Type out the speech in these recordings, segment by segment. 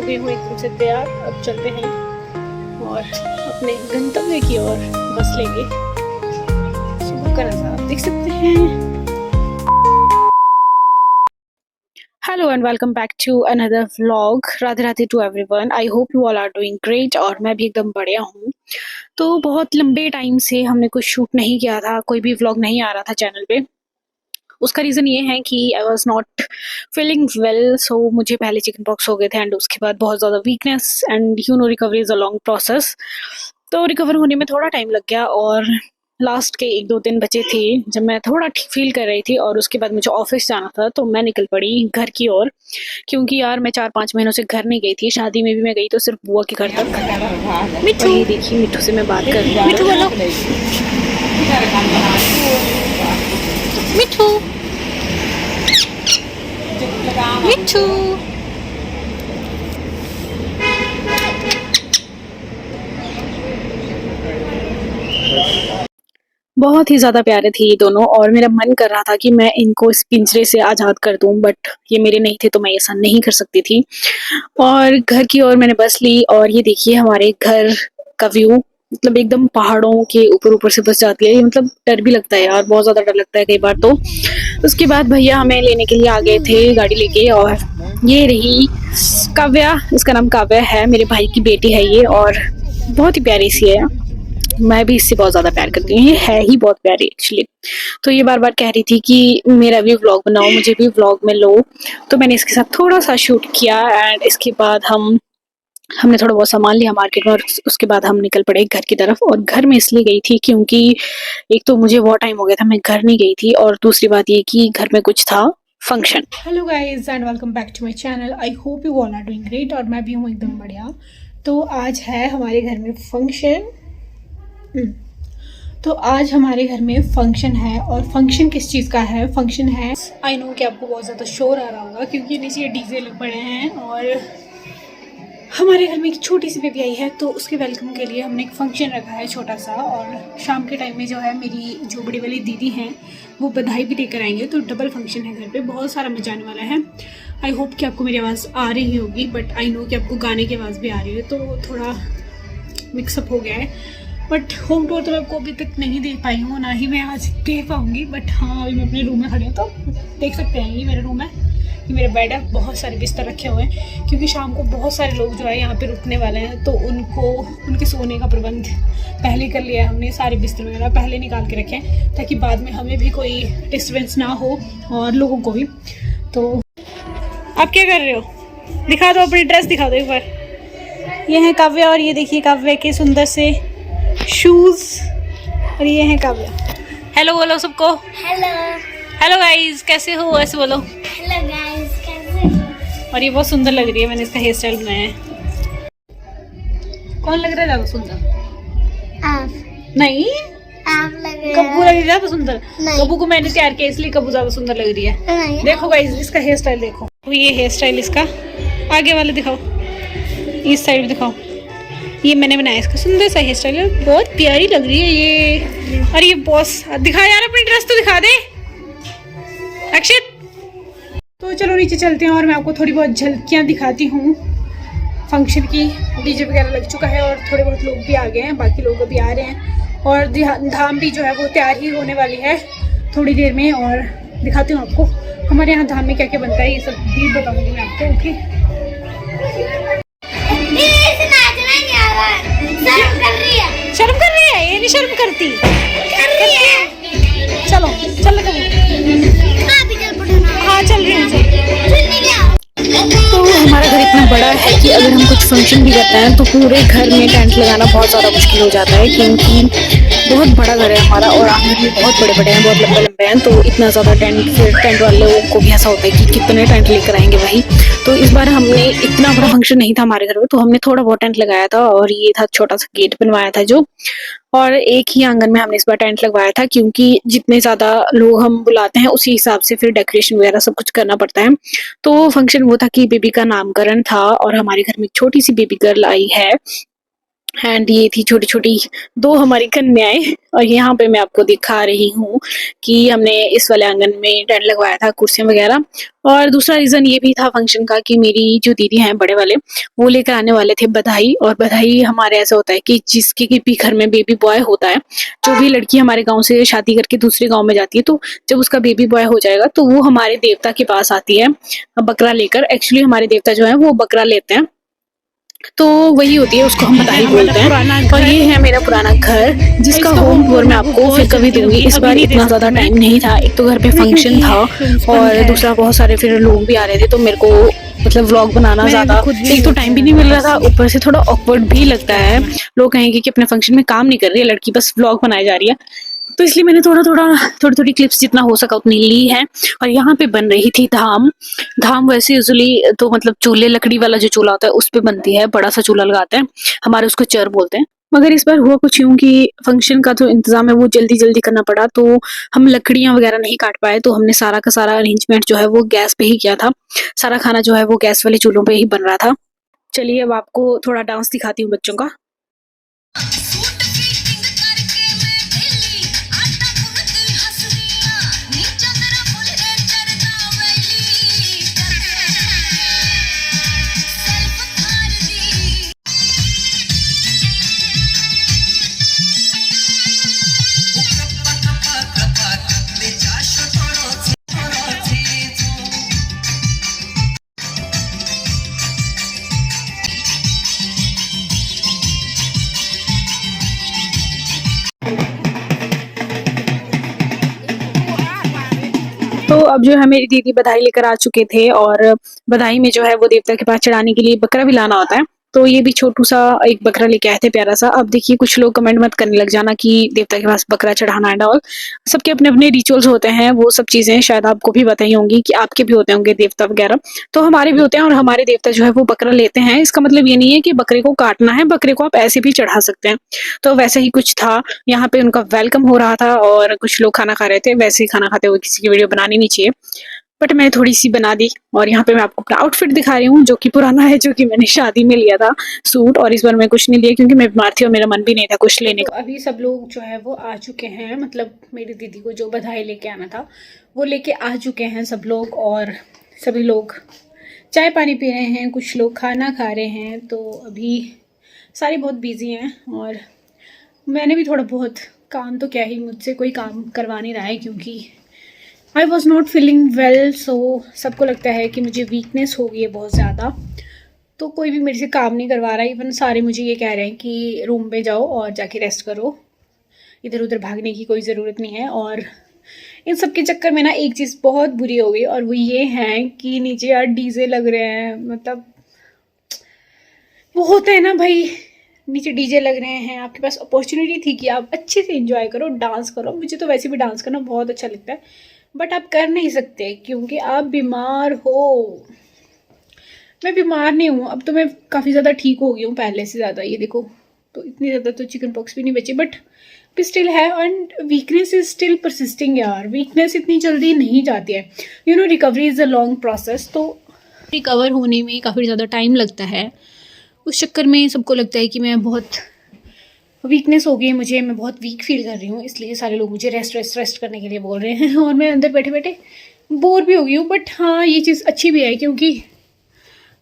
गई हूँ एकदम से तैयार। अब चलते हैं और अपने गंतव्य की ओर बस लेंगे। सुबह का नज़ारा आप देख सकते हैं। Hello and welcome back to another vlog. Radhe Radhe to everyone. I hope you all are doing great और मैं भी एकदम बढ़िया हूँ। तो बहुत लंबे टाइम से हमने कुछ शूट नहीं किया था, कोई भी व्लॉग नहीं आ रहा था चैनल पे। उसका रीज़न ये है कि I was not feeling well. So मुझे पहले चिकन पॉक्स हो गए थे एंड उसके बाद बहुत ज़्यादा weakness and you know recovery is a long process. तो रिकवर होने में थोड़ा टाइम लग गया और लास्ट के 1-2 दिन बचे थे जब मैं थोड़ा ठीक फील कर रही थी और उसके बाद मुझे ऑफिस जाना था। तो मैं निकल पड़ी घर की ओर, क्योंकि यार मैं 4-5 महीनों से घर नहीं गई थी। शादी में भी मैं गई तो सिर्फ बुआ के घर तक। मिठू, वही देखिए मिठू से मैं बात कर रही हूँ। मिठू बोलो, मिठू मिठू। बहुत ही ज़्यादा प्यारे थे ये दोनों और मेरा मन कर रहा था कि मैं इनको इस पिंजरे से आज़ाद कर दूं, बट ये मेरे नहीं थे तो मैं ऐसा नहीं कर सकती थी। और घर की ओर मैंने बस ली और ये देखिए हमारे घर का व्यू, मतलब एकदम पहाड़ों के ऊपर ऊपर से बस जाती है ये। मतलब डर भी लगता है यार, बहुत ज़्यादा डर लगता है कई बार तो। उसके बाद भैया हमें लेने के लिए आ गए थे गाड़ी लेके और ये रही काव्या। इसका नाम काव्या है, मेरे भाई की बेटी है ये और बहुत ही प्यारी सी है। मैं भी इससे बहुत ज़्यादा प्यार करती हूँ, ये है ही बहुत प्यारी एक्चुअली। तो ये बार बार कह रही थी कि मेरा भी व्लॉग बनाओ, मुझे भी व्लॉग में लो। तो मैंने इसके साथ थोड़ा सा शूट किया एंड इसके बाद हमने थोड़ा बहुत सामान लिया मार्केट में और उसके बाद हम निकल पड़े घर की तरफ। और घर में इसलिए गई थी क्योंकि एक तो मुझे बहुत टाइम हो गया था मैं घर नहीं गई थी और दूसरी बात ये कि घर में कुछ था function. Hello guys and welcome back to my channel. I hope you all are doing great और मैं भी हूँ एकदम बढ़िया। तो आज है हमारे घर में फंक्शन। तो आज हमारे घर में फंक्शन है और फंक्शन किस चीज़ का है? फंक्शन है, आई नो कि आपको बहुत ज़्यादा शोर आ रहा होगा क्योंकि नीचे डीजे लग पड़े हैं और हमारे घर में एक छोटी सी बेबी आई है तो उसके वेलकम के लिए हमने एक फंक्शन रखा है छोटा सा। और शाम के टाइम में जो है मेरी जो बड़ी वाली दीदी हैं वो बधाई भी देकर आएंगे, तो डबल फंक्शन है घर पे, बहुत सारा मजा आने वाला है। आई होप कि आपको मेरी आवाज़ आ रही होगी, बट आई नो कि आपको गाने की आवाज़ भी आ रही है तो थोड़ा मिक्सअप हो गया है। बट होम टूर तो मैं आपको अभी तक नहीं दे पाई हूँ, ना ही मैं आज दे पाऊँगी। बट हाँ, अभी मैं अपने रूम में खड़ी हूँ तो देख सकते हैं ये मेरा रूम है, ये मेरा बेड है। बहुत सारे बिस्तर रखे हुए हैं क्योंकि शाम को बहुत सारे लोग जो है यहाँ पे रुकने वाले हैं तो उनको उनके सोने का प्रबंध पहले कर लिया है हमने। सारे बिस्तर वगैरह पहले निकाल के रखे हैं ताकि बाद में हमें भी कोई डिस्टर्बेंस ना हो और लोगों को भी। तो आप क्या कर रहे हो? दिखा दो अपनी ड्रेस, दिखा दो एक बार। ये है काव्या और ये देखिए काव्या के सुंदर से शूज और ये है काव्या। हेलो बोलो सबको। हेलो हेलो गाइस, कैसे हो? ऐसे बोलो। हेलो गाइस, कैसे हो? और ये बहुत सुंदर लग रही है, मैंने इसका हेयर स्टाइल बनाया है। कौन लग रहा है ज़्यादा सुंदर? आप नहीं, आप लग रहे कब्बू लग रही है ज़्यादा सुंदर। नहीं। कब्बू को मैंने तैयार किया इसलिए कब्बू ज़्यादा सुंदर लग रही है। नहीं। देखो गाइस इसका हेयर स्टाइल देखो, तो ये हेयर स्टाइल इसका। आगे वाले दिखाओ, इस साइड भी दिखाओ। ये मैंने बनाया इसका सुंदर सा हेयर स्टाइल है, बहुत प्यारी लग रही है ये। और ये बॉस दिखा यार, अपनी ड्रेस तो दिखा दे अक्षित। तो चलो नीचे चलते हैं और मैं आपको थोड़ी बहुत झलकियाँ दिखाती हूँ फंक्शन की। डीजे वगैरह लग चुका है और थोड़े बहुत लोग भी आ गए हैं, बाकी लोग अभी आ रहे हैं और धाम भी जो है वो तैयार ही होने वाली है थोड़ी देर में। और दिखाती हूँ आपको हमारे यहाँ धाम में क्या क्या बनता है, ये सब भी बताऊँगी मैं आपको। ओके, शर्म कर रही है? ये नहीं शर्म करती, चलो चल हाँ चल रही हूँ। तो हमारा घर इतना बड़ा है कि अगर हम कुछ फंक्शन भी करते हैं तो पूरे घर में टेंट लगाना बहुत ज़्यादा मुश्किल हो जाता है क्योंकि बहुत बड़ा घर है हमारा और आंगन भी बहुत बड़े बड़े हैं, बहुत लंबे लंबे हैं। तो इतना ज़्यादा टेंट, फिर टेंट वाले लोगों को भी ऐसा होता है कि कितने टेंट लेकर आएंगे भाई। तो इस बार हमने, इतना बड़ा फंक्शन नहीं था हमारे घर में तो हमने थोड़ा बहुत टेंट लगाया था और ये था छोटा सा गेट बनवाया था जो, और एक ही आंगन में हमने इस बार टेंट लगवाया था क्योंकि जितने ज़्यादा लोग हम बुलाते हैं उसी हिसाब से फिर डेकोरेशन वगैरह सब कुछ करना पड़ता है। तो फंक्शन वो था कि बेबी का नामकरण था और हमारे घर में एक छोटी सी बेबी गर्ल आई है एंड ये थी छोटी छोटी दो हमारी कन्याएं। और यहाँ पे मैं आपको दिखा रही हूँ कि हमने इस वाले आंगन में टेंट लगवाया था, कुर्सियां वगैरह। और दूसरा रीजन ये भी था फंक्शन का कि मेरी जो दीदी हैं बड़े वाले, वो लेकर आने वाले थे बधाई। और बधाई हमारे ऐसा होता है कि जिसके भी घर में बेबी बॉय होता है, जो भी लड़की हमारे गाँव से शादी करके दूसरे गाँव में जाती है, तो जब उसका बेबी बॉय हो जाएगा तो वो हमारे देवता के पास आती है बकरा लेकर। एक्चुअली हमारे देवता जो है वो बकरा लेते हैं, तो वही होती है, उसको हम बधाई बोलते हैं। और ये है मेरा पुराना घर, जिसका होम टूर मैं आपको फिर कभी दूंगी। इस बार इतना ज्यादा टाइम नहीं था, एक तो घर पे फंक्शन था और दूसरा बहुत सारे फिर लोग भी आ रहे थे, तो मेरे को मतलब व्लॉग बनाना ज्यादा एक तो टाइम भी नहीं मिल रहा था, ऊपर से थोड़ा ऑकवर्ड भी लगता है। लोग कहेंगे कि अपने फंक्शन में काम नहीं कर रही है लड़की, बस व्लॉग बनाई जा रही है। तो इसलिए मैंने थोड़ी थोड़ी क्लिप्स जितना हो सका उतनी ली है। और यहाँ पे बन रही थी धाम। धाम वैसे यूजुअली तो मतलब चूल्हे, लकड़ी वाला जो चूल्हा होता है उस पे बनती है, बड़ा सा चूल्हा लगाते हैं, हमारे उसको चर बोलते हैं। मगर इस बार हुआ कुछ यूं कि फंक्शन का जो इंतजाम है वो जल्दी जल्दी करना पड़ा, तो हम लकड़ियां वगैरह नहीं काट पाए, तो हमने सारा का सारा अरेंजमेंट जो है वो गैस पे ही किया था। सारा खाना जो है वो गैस वाले चूल्हों पे ही बन रहा था। चलिए अब आपको थोड़ा डांस दिखाती हूँ बच्चों का। तो अब जो है मेरी दीदी बधाई लेकर आ चुके थे, और बधाई में जो है वो देवता के पास चढ़ाने के लिए बकरा भी लाना होता है, तो ये भी छोटू सा एक बकरा लेके आए थे, प्यारा सा। अब देखिए कुछ लोग कमेंट मत करने लग जाना कि देवता के पास बकरा चढ़ाना एंड ऑल। सबके अपने अपने रिचुअल्स होते हैं, वो सब चीजें शायद आपको भी बताई होंगी कि आपके भी होते होंगे देवता वगैरह, तो हमारे भी होते हैं। और हमारे देवता जो है वो बकरा लेते हैं। इसका मतलब ये नहीं है कि बकरे को काटना है, बकरे को आप ऐसे भी चढ़ा सकते हैं। तो वैसा ही कुछ था, यहाँ पे उनका वेलकम हो रहा था और कुछ लोग खाना खा रहे थे। वैसे ही खाना खाते हुए किसी की वीडियो बनानी नहीं चाहिए, बट मैं थोड़ी सी बना दी। और यहाँ पे मैं आपको अपना आउटफिट दिखा रही हूँ, जो कि पुराना है, जो कि मैंने शादी में लिया था सूट। और इस बार मैं कुछ नहीं लिया क्योंकि मैं बीमार थी और मेरा मन भी नहीं था कुछ लेने का। तो अभी सब लोग जो है वो आ चुके हैं, मतलब मेरी दीदी को जो बधाई लेके आना था वो लेके आ चुके हैं सब लोग। और सभी लोग चाय पानी पी रहे हैं, कुछ लोग खाना खा रहे हैं। तो अभी सारे बहुत बिजी हैं और मैंने भी थोड़ा बहुत काम, तो क्या ही, मुझसे कोई काम करवा नहीं रहा है क्योंकि I was not feeling well. So सबको लगता है कि मुझे वीकनेस हो गई है बहुत ज़्यादा, तो कोई भी मेरे से काम नहीं करवा रहा है। इवन सारे मुझे ये कह रहे हैं कि रूम पे जाओ और जाके रेस्ट करो, इधर उधर भागने की कोई ज़रूरत नहीं है। और इन सब के चक्कर में ना एक चीज़ बहुत बुरी हो गई, और वो ये है कि नीचे यार डीजे लग रहे हैं। मतलब वो होता है ना भाई, नीचे डीजे लग रहे हैं, आपके पास अपॉर्चुनिटी थी कि आप अच्छे से एंजॉय करो, डांस करो। मुझे तो वैसे भी डांस करना बहुत अच्छा लगता है, बट आप कर नहीं सकते क्योंकि आप बीमार हो। मैं बीमार नहीं हूँ, अब तो मैं काफ़ी ज़्यादा ठीक हो गई हूँ पहले से ज़्यादा। ये देखो, तो इतनी ज़्यादा तो चिकन पॉक्स भी नहीं बची, बट भी स्टिल है। And weakness is still persisting यार, वीकनेस इतनी जल्दी नहीं जाती है। You know, recovery is a long process, तो रिकवर होने में काफ़ी ज़्यादा टाइम लगता है। उस चक्कर में सबको लगता है कि मैं बहुत वीकनेस हो गई है मुझे, मैं बहुत वीक फील कर रही हूँ, इसलिए सारे लोग मुझे रेस्ट करने के लिए बोल रहे हैं। और मैं अंदर बैठे बैठे बोर भी हो गई हूँ। बट हाँ, ये चीज़ अच्छी भी है क्योंकि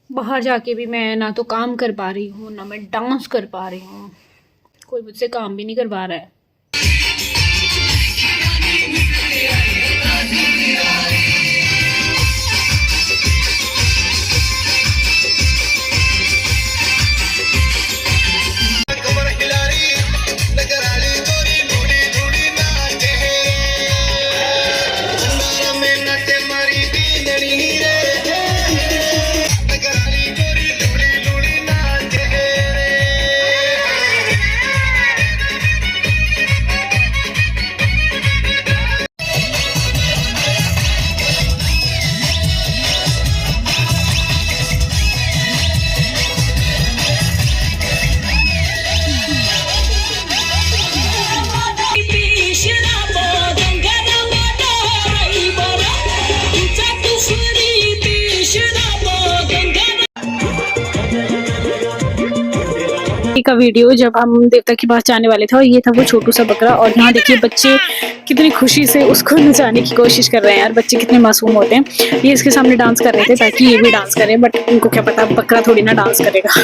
बाहर जाके भी मैं ना तो काम कर पा रही हूँ, ना मैं डांस कर पा रही हूँ, कोई मुझसे काम भी नहीं करवा रहा है। का वीडियो जब हम देवता के पास जाने वाले थे, और ये था वो छोटू सा बकरा। और यहाँ देखिए बच्चे कितनी खुशी से उसको नचाने की कोशिश कर रहे हैं यार। बच्चे कितने मासूम होते हैं। ये इसके सामने डांस कर रहे थे ताकि ये भी डांस करे, बट इनको क्या पता बकरा थोड़ी ना डांस करेगा।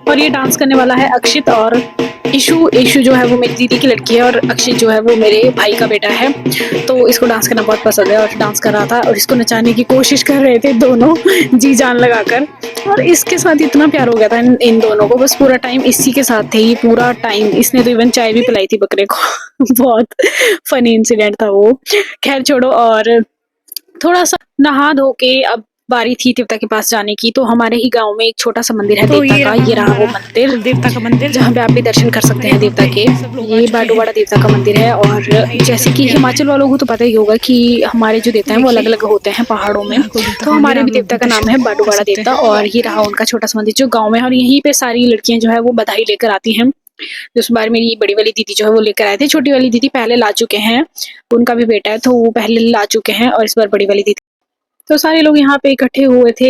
और ये डांस करने वाला है अक्षित और ईशु जो है वो मेरी दीदी की लड़की है, और अक्षित जो है वो मेरे भाई का बेटा है। तो इसको डांस करना बहुत पसंद है और डांस कर रहा था, और इसको नचाने की कोशिश कर रहे थे दोनों जी जान लगाकर। और इसके साथ इतना प्यार हो गया था इन दोनों को, बस पूरा टाइम इसी के साथ थे ये पूरा टाइम। इसने तो इवन चाय भी पिलाई थी बकरे को। बहुत फनी इंसिडेंट था वो। खैर छोड़ो, और थोड़ा सा नहा धो के अब बारी थी देवता के पास जाने की। तो हमारे ही गांव में एक छोटा सा मंदिर है देवता का। ये रहा वो मंदिर, देवता का मंदिर, जहाँ पे आप भी दर्शन कर सकते हैं देवता के। ये बाडूवाड़ा देवता का मंदिर है। और जैसे कि हिमाचल वालों को तो पता ही होगा कि हमारे जो देवता हैं वो अलग अलग होते हैं पहाड़ों में। तो हमारे भी देवता का नाम है बाडूवाड़ा देवता। और ये रहा उनका छोटा सा मंदिर जो गाँव में है। और यहीं पे सारी लड़कियां जो है वो बधाई लेकर आती हैं। इस बार मेरी बड़ी वाली दीदी जो है वो लेकर आए थे। छोटी वाली दीदी पहले ला चुके हैं, उनका भी बेटा है तो वो पहले ला चुके हैं, और इस बार बड़ी वाली दीदी। तो सारे लोग यहाँ पे इकट्ठे हुए थे।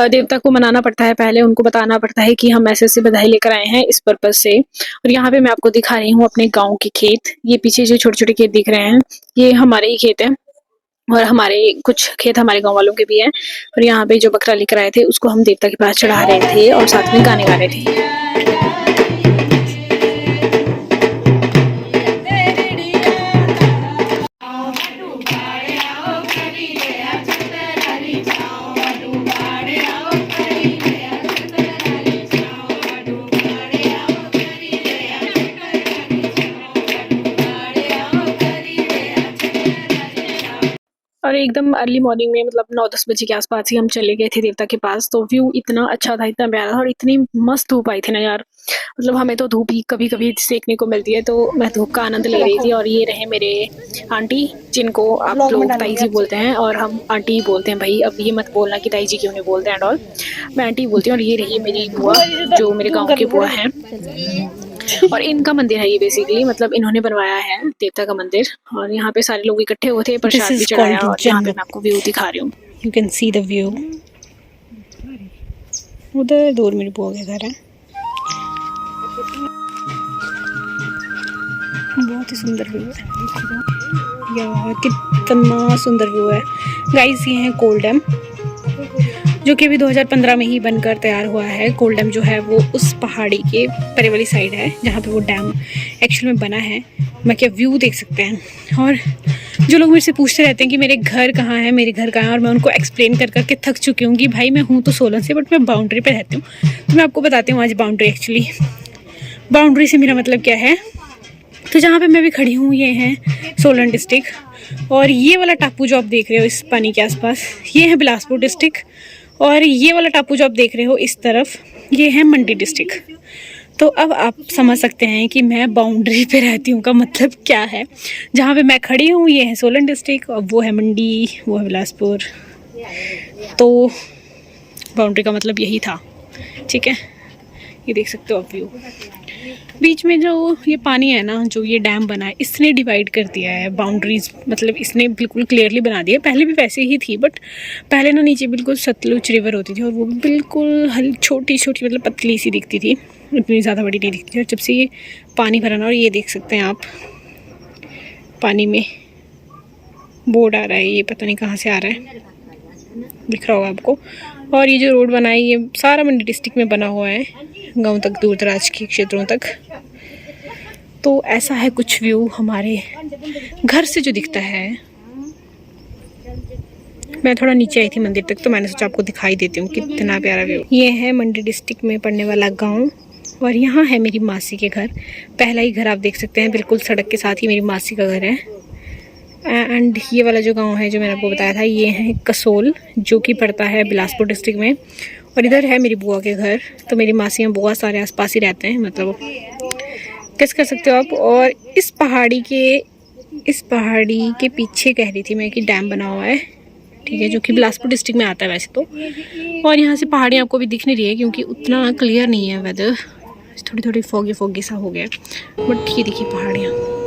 देवता को मनाना पड़ता है, पहले उनको बताना पड़ता है कि हम ऐसे ऐसे बधाई लेकर आए हैं इस पर्पज से। और यहाँ पे मैं आपको दिखा रही हूँ अपने गांव के खेत। ये पीछे जो छोटे छोटे खेत दिख रहे हैं ये हमारे ही खेत है, और हमारे कुछ खेत हमारे गांव वालों के भी हैं। और यहाँ पे जो बकरा लेकर आए थे उसको हम देवता के पास चढ़ा रहे थे और साथ में गाने गा रहे थे। और एकदम अर्ली मॉर्निंग में मतलब 9-10 बजे के आसपास ही हम चले गए थे देवता के पास। तो व्यू इतना अच्छा था, इतना प्यारा था, और इतनी मस्त धूप आई थी ना यार। मतलब हमें तो धूप ही कभी कभी सेकने को मिलती है, तो मैं धूप का आनंद ले रही थी। और ये रहे मेरे आंटी, जिनको आप लोग ताई जी बोलते हैं और हम आंटी ही बोलते हैं भाई। अब ये मत बोलना कि ताई जी क्यों नहीं बोलते हैं डॉल, मैं आंटी बोलती हूँ। और ये रही मेरी बुआ जो मेरे गाँव की बुआ है, और इनका मंदिर है ये बेसिकली, मतलब इन्होंने बनवाया है देवता का मंदिर। और यहाँ पे सारे लोग इकट्ठे हुए थे, प्रसाद भी चढ़ाया। और यहाँ पे मैं आपको व्यू दिखा रही हूँ, you can see the view. उधर दूर मेरी बुआ का घर है। बहुत ही सुंदर व्यू है यार, कितना सुंदर व्यू है गाइस। ये है कोल डैम, जो कि अभी 2015 में ही बनकर तैयार हुआ है। कोल डैम जो है वो उस पहाड़ी के परे वाली साइड है जहाँ पे वो डैम एक्चुअल में बना है। मैं क्या व्यू देख सकते हैं। और जो लोग मेरे से पूछते रहते हैं कि मेरे घर कहाँ है, मेरे घर कहाँ है, और मैं उनको एक्सप्लेन कर करके थक चुकी हूँ कि भाई मैं हूँ तो सोलन से, बट मैं बाउंड्री पे रहती हूँ। तो मैं आपको बताती हूँ आज बाउंड्री, एक्चुअली बाउंड्री से मेरा मतलब क्या है। तो जहाँ पे मैं भी खड़ी हूँ ये है सोलन डिस्ट्रिक्ट, और ये वाला टापू जो आप देख रहे हो इस पानी के आसपास ये है बिलासपुर डिस्ट्रिक्ट, और ये वाला टापू जो आप देख रहे हो इस तरफ ये है मंडी डिस्ट्रिक्ट। तो अब आप समझ सकते हैं कि मैं बाउंड्री पे रहती हूँ का मतलब क्या है। जहाँ पे मैं खड़ी हूँ ये है सोलन डिस्ट्रिक्ट, और वो है मंडी, वो है बिलासपुर। तो बाउंड्री का मतलब यही था, ठीक है। ये देख सकते हो आप व्यू। बीच में जो ये पानी है ना, जो ये डैम बना है, इसने डिवाइड कर दिया है बाउंड्रीज, मतलब इसने बिल्कुल क्लियरली बना दिया। पहले भी वैसे ही थी, बट पहले ना नीचे बिल्कुल सतलुज रिवर होती थी, और वो बिल्कुल छोटी छोटी मतलब पतली सी दिखती थी, इतनी ज़्यादा बड़ी नहीं दिखती थी। और जब से ये पानी भरा ना, और ये देख सकते हैं आप पानी में बोर्ड आ रहा है, ये पता नहीं कहाँ से आ रहा है, दिख रहा होगा आपको। और ये जो रोड बना है ये सारा मंडी डिस्ट्रिक्ट में बना हुआ है, गांव तक, दूर दराज के क्षेत्रों तक। तो ऐसा है कुछ व्यू हमारे घर से जो दिखता है। मैं थोड़ा नीचे आई थी मंदिर तक, तो मैंने सोचा आपको दिखाई देती हूँ कितना प्यारा व्यू। ये है मंडी डिस्ट्रिक्ट में पड़ने वाला गांव, और यहाँ है मेरी मासी के घर। पहला ही घर आप देख सकते हैं, बिल्कुल सड़क के साथ ही मेरी मासी का घर है। एंड ये वाला जो गांव है जो मैंने आपको बताया था ये है कसोल, जो कि पड़ता है बिलासपुर डिस्ट्रिक्ट में। और इधर है मेरी बुआ के घर। तो मेरी मासियाँ बुआ सारे आसपास ही रहते हैं, मतलब कैसे कर सकते हो आप। और इस पहाड़ी के पीछे कह रही थी मैं कि डैम बना हुआ है, ठीक है, जो कि बिलासपुर डिस्ट्रिक्ट में आता है वैसे तो। और यहाँ से पहाड़ियाँ आपको भी दिख नहीं रही है क्योंकि उतना क्लियर नहीं है वेदर, थोड़ी थोड़ी फोगी सा हो गया, बट ये देखिए पहाड़ियाँ।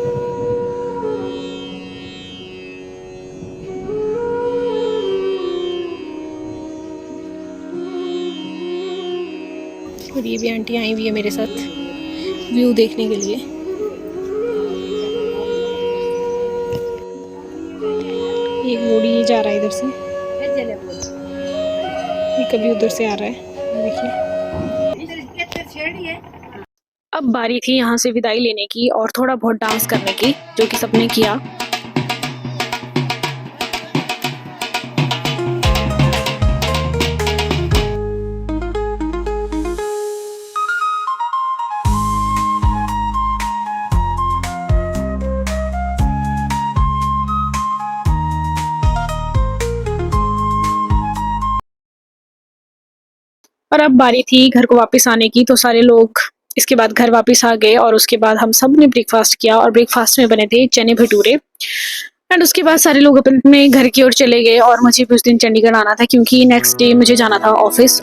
और ये भी आंटी आई हुई है मेरे साथ व्यू देखने के लिए। एक रोड ये जा रहा है इधर से, ये कभी उधर से आ रहा है, देखिए। अब बारी थी यहाँ से विदाई लेने की और थोड़ा बहुत डांस करने की, जो कि सबने किया। और अब बारी थी घर को वापस आने की, तो सारे लोग इसके बाद घर वापस आ गए और उसके बाद हम सब ने ब्रेकफास्ट किया और ब्रेकफास्ट में बने थे चने भटूरे। एंड उसके बाद सारे लोग अपने अपने घर की ओर चले गए और मुझे भी उस दिन चंडीगढ़ आना था क्योंकि नेक्स्ट डे मुझे जाना था ऑफिस।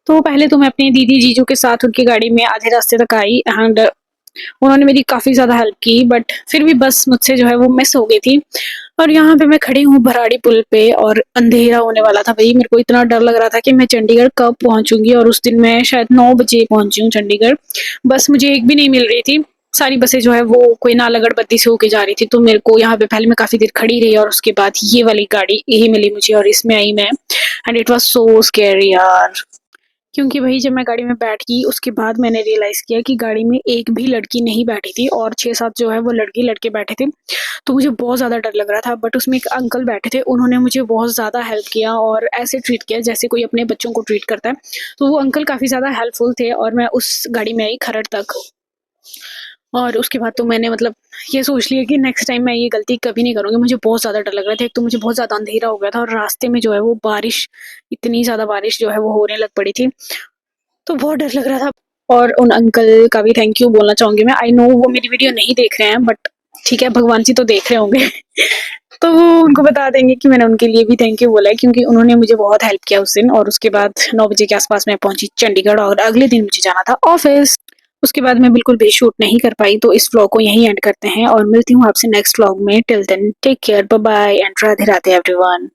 तो पहले तो मैं अपनी दीदी जीजू के साथ उनकी गाड़ी में आधे रास्ते तक आई एंड उन्होंने मेरी काफ़ी ज़्यादा हेल्प की, बट फिर भी बस मुझसे जो है वो मिस हो गई थी। और यहाँ पे मैं खड़ी हूँ भराड़ी पुल पे और अंधेरा होने वाला था भाई। मेरे को इतना डर लग रहा था कि मैं चंडीगढ़ कब पहुँचूंगी, और उस दिन मैं शायद 9 बजे पहुँची हूँ चंडीगढ़। बस मुझे एक भी नहीं मिल रही थी, सारी बसें जो है वो कोई नालागढ़ बद्दी से होके जा रही थी। तो मेरे को यहाँ पे पहले मैं काफ़ी देर खड़ी रही और उसके बाद ये वाली गाड़ी यही मिली मुझे और इसमें आई मैं। And it was so scary यार, क्योंकि भाई जब मैं गाड़ी में बैठ गई उसके बाद मैंने रियलाइज़ किया कि गाड़ी में एक भी लड़की नहीं बैठी थी और 6-7 जो है वो लड़के लड़के बैठे थे। तो मुझे बहुत ज़्यादा डर लग रहा था, बट उसमें एक अंकल बैठे थे, उन्होंने मुझे बहुत ज़्यादा हेल्प किया और ऐसे ट्रीट किया जैसे कोई अपने बच्चों को ट्रीट करता है। तो वो अंकल काफ़ी ज़्यादा हेल्पफुल थे और मैं उस गाड़ी में आई खरड़ तक। और उसके बाद तो मैंने मतलब ये सोच लिया कि नेक्स्ट टाइम मैं ये गलती कभी नहीं करूँगी। मुझे बहुत ज़्यादा डर लग रहा था, एक तो मुझे बहुत ज़्यादा अंधेरा हो गया था और रास्ते में जो है वो बारिश, इतनी ज़्यादा बारिश जो है वो होने लग पड़ी थी, तो बहुत डर लग रहा था। और उन अंकल का भी थैंक यू बोलना चाहूँगी मैं। आई नो वो मेरी वीडियो नहीं देख रहे हैं, बट ठीक है, भगवान जी तो देख रहे होंगे तो वो उनको बता देंगे कि मैंने उनके लिए भी थैंक यू बोला है, क्योंकि उन्होंने मुझे बहुत हेल्प किया उस दिन। और उसके बाद 9 बजे के आसपास मैं पहुंची चंडीगढ़ और अगले दिन मुझे जाना था ऑफिस। उसके बाद मैं बिल्कुल भी शूट नहीं कर पाई, तो इस व्लॉग को यहीं एंड करते हैं और मिलती हूँ आपसे नेक्स्ट व्लॉग में। Till then take care, bye bye and Radhe Radhe everyone.